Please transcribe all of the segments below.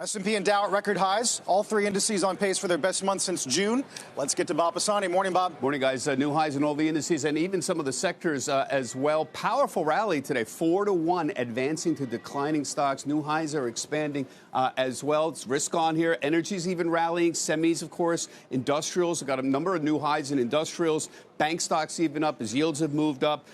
S&P and Dow at record highs. All three indices on pace for their best month since June. Let's get to Bob Pisani. Morning, Bob. Morning, guys. New highs in all the indices and even some of the sectors as well. Powerful rally today, 4-1, advancing to declining stocks. New highs are expanding as well. It's risk on here. Energy's even rallying. Semis, of course. Industrials. We've got a number of new highs in industrials. Bank stocks even up as yields have moved up.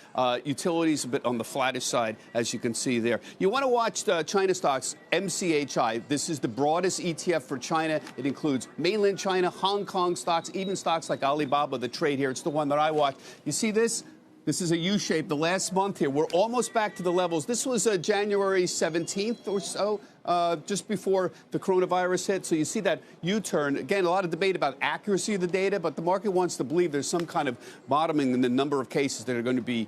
Utilities a bit on the flattish side, as you can see there. You want to watch China stocks, MCHI. This is the broadest ETF for China. It includes mainland China, Hong Kong stocks, even stocks like Alibaba, the trade here. It's the one that I watch. You see this? This is a U-shape. The last month here, we're almost back to the levels. This was January 17th or so, just before the coronavirus hit. So you see that U-turn. Again, a lot of debate about accuracy of the data, but the market wants to believe there's some kind of bottoming in the number of cases that are going to be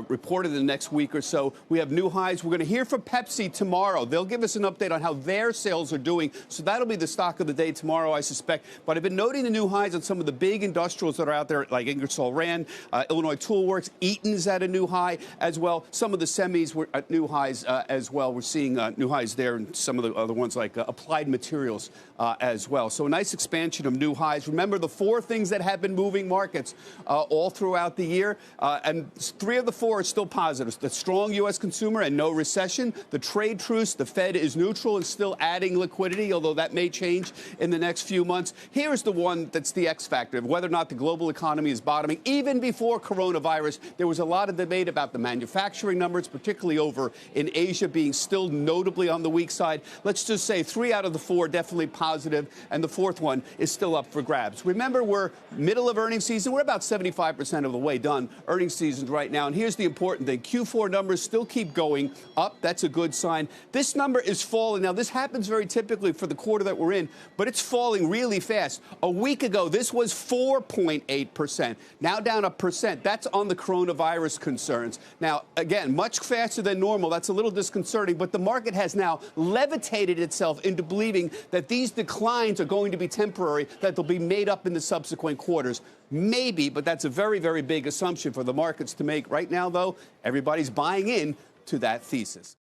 reported in the next week or so. We have new highs. We're going to hear from Pepsi tomorrow. They'll give us an update on how their sales are doing. So that'll be the stock of the day tomorrow, I suspect. But I've been noting the new highs on some of the big industrials that are out there, like Ingersoll Rand, Illinois Toolworks. Eaton's at a new high as well. Some of the semis were at new highs as well. We're seeing new highs there, and some of the other ones like Applied Materials as well. So a nice expansion of new highs. Remember the four things that have been moving markets all throughout the year, and three of the four are still positive. The strong U.S. consumer and no recession. The trade truce, the Fed is neutral and still adding liquidity, although that may change in the next few months. Here's the one that's the X factor of whether or not the global economy is bottoming. Even before coronavirus, there was a lot of debate about the manufacturing numbers, particularly over in Asia, being still notably on the weak side. Let's just say 3 out of the 4 definitely positive, and the fourth one is still up for grabs. Remember, we're middle of earnings season. We're about 75% of the way done earnings season right now. And here's the important thing. Q4 numbers still keep going up. That's a good sign. This number is falling. Now, this happens very typically for the quarter that we're in, but it's falling really fast. A week ago, this was 4.8%. Now down 1%. That's on the coronavirus concerns. Now, again, much faster than normal. That's a little disconcerting, but the market has now levitated itself into believing that these declines are going to be temporary, that they'll be made up in the subsequent quarters. Maybe, but that's a very, very big assumption for the markets to make. Right now, though, everybody's buying in to that thesis.